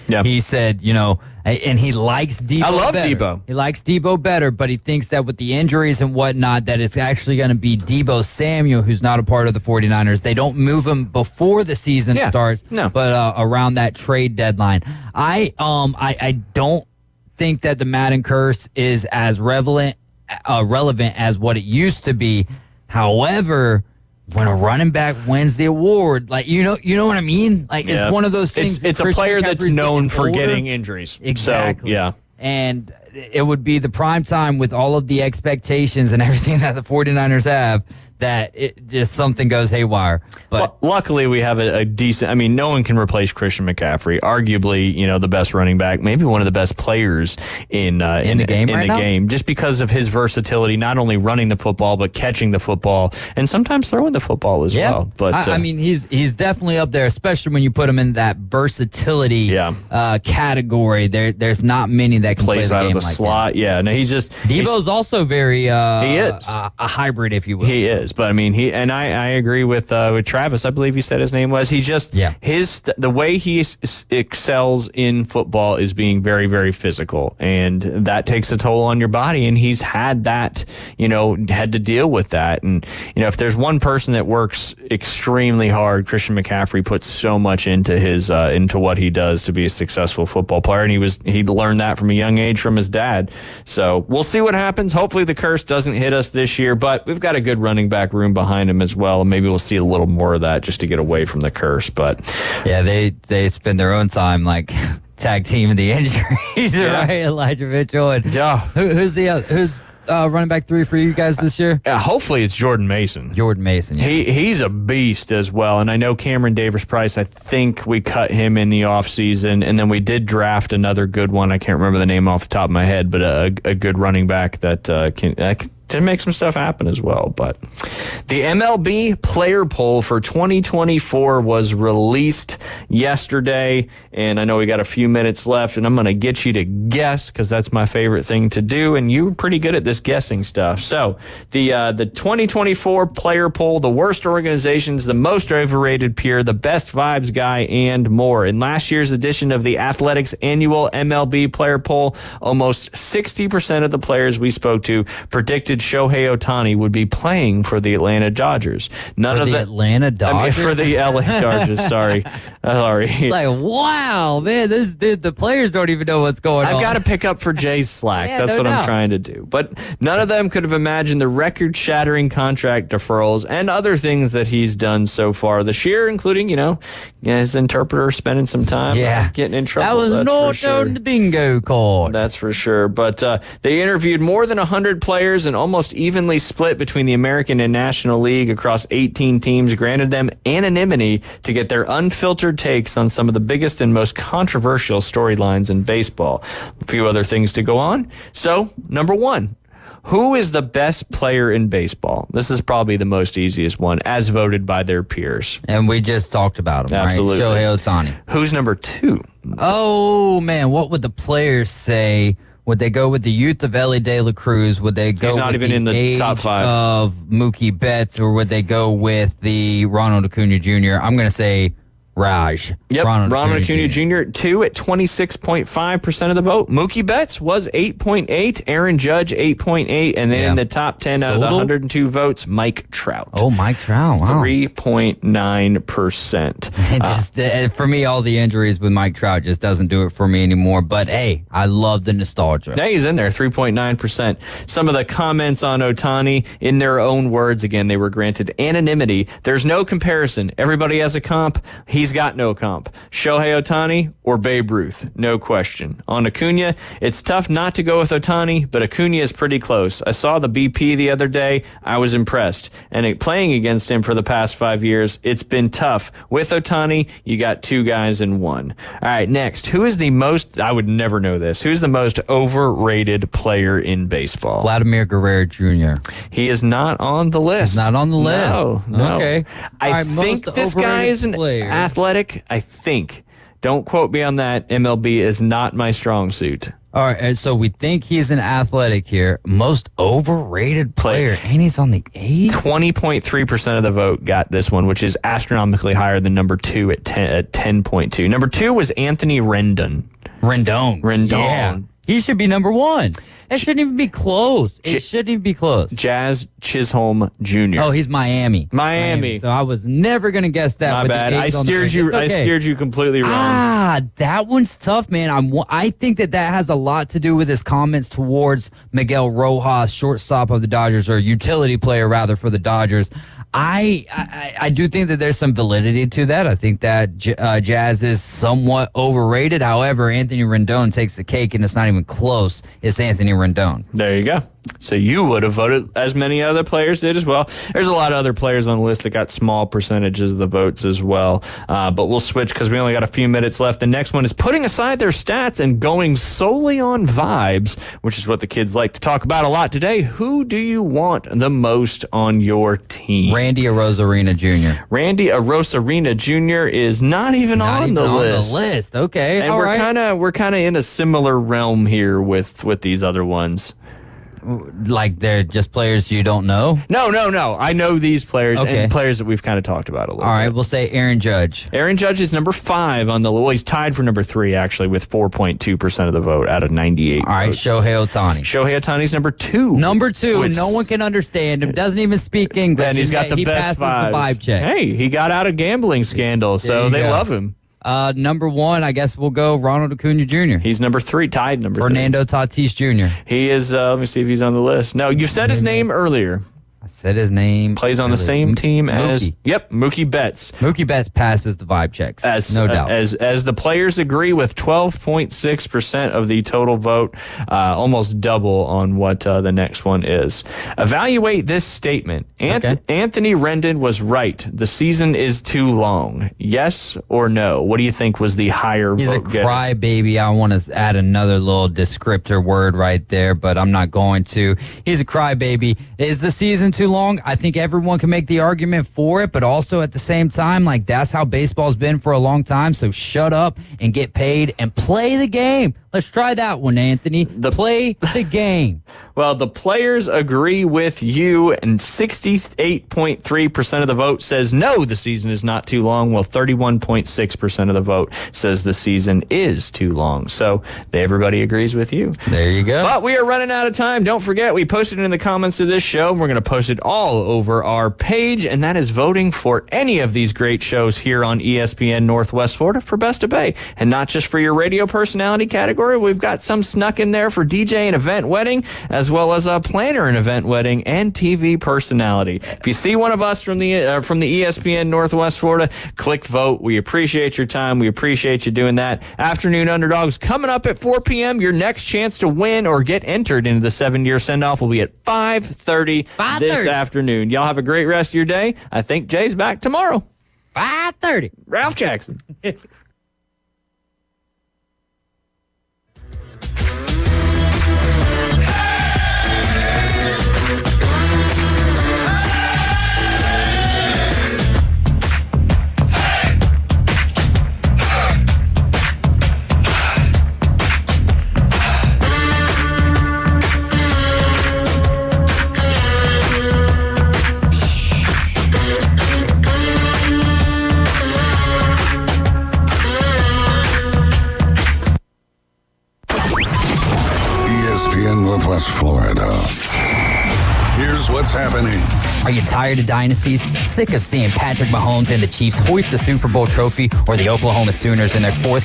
Yeah. He said, and he likes Debo. I love better. Debo. He likes Debo better, but he thinks that with the injuries and whatnot, that it's actually going to be Debo Samuel, who's not a part of the 49ers. They don't move him before the season starts, but around that trade deadline. I don't think that the Madden curse is as relevant as what it used to be. However, when a running back wins the award, like you know what I mean? Like it's one of those things. It's a player that's known for getting injuries. Exactly. So, yeah. And it would be the prime time with all of the expectations and everything that the 49ers have, that it just something goes haywire. But luckily we have a decent, no one can replace Christian McCaffrey, arguably, the best running back, maybe one of the best players in the game, just because of his versatility, not only running the football, but catching the football and sometimes throwing the football as well. But he's definitely up there, especially when you put him in that versatility category. There's not many that can plays play the out game of the like slot. that. Yeah, no, Debo's also very he is a hybrid, if you will. He is. But I agree with Travis. I believe he said his name was. The way he excels in football is being very, very physical, and that takes a toll on your body. And he's had that, had to deal with that. And if there's one person that works extremely hard, Christian McCaffrey puts so much into his into what he does to be a successful football player, and he learned that from a young age from his dad. So we'll see what happens. Hopefully the curse doesn't hit us this year, but we've got a good running back room behind him as well. Maybe we'll see a little more of that just to get away from the curse. But yeah, they spend their own time like tag teaming the injuries, right? Elijah Mitchell and who's running back 3 for you guys this year? Hopefully it's Jordan Mason. He's a beast as well. And I know Cameron Davis-Price, I think we cut him in the offseason, and then we did draft another good one. I can't remember the name off the top of my head, but a good running back that can to make some stuff happen as well. But the MLB player poll for 2024 was released yesterday, and I know we got a few minutes left, and I'm going to get you to guess because that's my favorite thing to do, and you're pretty good at this guessing stuff. So the 2024 player poll, the worst organizations, the most overrated peer, the best vibes guy, and more. In last year's edition of the Athletics annual MLB player poll, almost 60% of the players we spoke to predicted Shohei Ohtani would be playing for the Atlanta Dodgers. Atlanta Dodgers? For the LA Dodgers, sorry. Like, wow, man, the players don't even know what's going on. I've got to pick up for Jay's slack. That's what I'm trying to do. But none of them could have imagined the record-shattering contract deferrals and other things that he's done so far this year, including, his interpreter spending some time getting in trouble. That was not on the bingo card. That's for sure. But they interviewed more than 100 players and almost evenly split between the American and National League across 18 teams, granted them anonymity to get their unfiltered takes on some of the biggest and most controversial storylines in baseball. A few other things to go on. So, number 1. Who is the best player in baseball? This is probably the most easiest one, as voted by their peers. And we just talked about him, Absolutely. Right? Shohei Ohtani. Who's number 2? Oh, man, what would the players say? Would they go with the youth of Elly De La Cruz? Would they go He's not with even in the top 5 of Mookie Betts, or would they go with the Ronald Acuna Jr.? I'm going to say Raj. Yep, Ronald Acuna Jr. 2 at 26.5% of the vote. Mookie Betts was 8.8. Aaron Judge 8.8, and then in the top 10 out of the 102 votes, Mike Trout. Oh, Mike Trout! Wow. 3.9%. For me, all the injuries with Mike Trout just doesn't do it for me anymore. But hey, I love the nostalgia. Yeah, he's in there, 3.9%. Some of the comments on Ohtani, in their own words, again, they were granted anonymity. There's no comparison. Everybody has a comp. He's got no comp. Shohei Ohtani or Babe Ruth, no question. On Acuna, it's tough not to go with Ohtani, but Acuna is pretty close. I saw the BP the other day. I was impressed. And playing against him for the past 5 years, it's been tough. With Ohtani, you got 2 guys in 1. All right, next. Who is the most, I would never know this, who's the most overrated player in baseball? Vladimir Guerrero Jr. He is not on the list. He's not on the list. No. Okay. I think this guy is an athletic. I think. Don't quote me on that. MLB is not my strong suit. All right, and so we think he's an athletic here. Most overrated player, and he's on the A's? 20.3% of the vote got this one, which is astronomically higher than number 2 at 10.2. Number 2 was Anthony Rendon. Rendon. Yeah. He should be number 1. It shouldn't even be close. It shouldn't even be close. Jazz Chisholm Jr. Oh, he's Miami. So I was never going to guess that. My bad. I steered you completely wrong. That one's tough, man. I think that has a lot to do with his comments towards Miguel Rojas, shortstop of the Dodgers, or utility player rather for the Dodgers. I do think that there's some validity to that. I think that Jazz is somewhat overrated. However, Anthony Rendon takes the cake, and it's not even close. It's Anthony Rendon. There you go. So you would have voted as many other players did as well. There's a lot of other players on the list that got small percentages of the votes as well. But we'll switch because we only got a few minutes left. The next one is putting aside their stats and going solely on vibes, which is what the kids like to talk about a lot today. Who do you want the most on your team? Randy Arozarena Jr. Randy Arozarena Jr. is not even on the list. Okay, and we're kind of in a similar realm here with these other ones. Like they're just players you don't know? No. I know these players and players that we've kind of talked about a little bit. All right, we'll say Aaron Judge. Aaron Judge is number 5 on the list. Well, he's tied for number 3, actually, with 4.2% of the vote out of 98 All right, votes. Shohei Ohtani. Shohei Ohtani's number 2. Number 2, no one can understand him, doesn't even speak English. And he's got the best vibes. The vibe check. Hey, he got out of gambling scandal, so they love him. Number 1, I guess we'll go Ronald Acuna Jr. He's number 3, tied number 3. Fernando Tatis Jr. He is, let me see if he's on the list. No, you said his name earlier. I said his name. Plays on the same team as Mookie Betts. Mookie Betts passes the vibe checks, no doubt. As the players agree with 12.6% of the total vote, almost double on what the next one is. Evaluate this statement. Anthony Rendon was right. The season is too long. Yes or no? What do you think was the higher vote? He's a crybaby. I want to add another little descriptor word right there, but I'm not going to. He's a crybaby. Is the season too long? I think everyone can make the argument for it, but also at the same time, like, that's how baseball's been for a long time. So shut up and get paid and play the game. Let's try that one, Anthony. Play the game. Well, the players agree with you, and 68.3% of the vote says no, the season is not too long, while 31.6% of the vote says the season is too long. So everybody agrees with you. There you go. But we are running out of time. Don't forget, we posted it in the comments of this show, and we're going to post it all over our page, and that is voting for any of these great shows here on ESPN Northwest Florida for Best of Bay. And not just for your radio personality category. We've got some snuck in there for DJ and event wedding, as well as a planner and event wedding and TV personality. If you see one of us from the ESPN Northwest Florida, click vote. We appreciate your time. We appreciate you doing that. Afternoon Underdogs coming up at 4 p.m. Your next chance to win or get entered into the 7-year send-off will be at 5:30 this afternoon. Y'all have a great rest of your day. I think Jay's back tomorrow. 5:30. Ralph Jackson. Northwest Florida. Here's what's happening. Are you tired of dynasties? Sick of seeing Patrick Mahomes and the Chiefs hoist the Super Bowl trophy or the Oklahoma Sooners in their 4th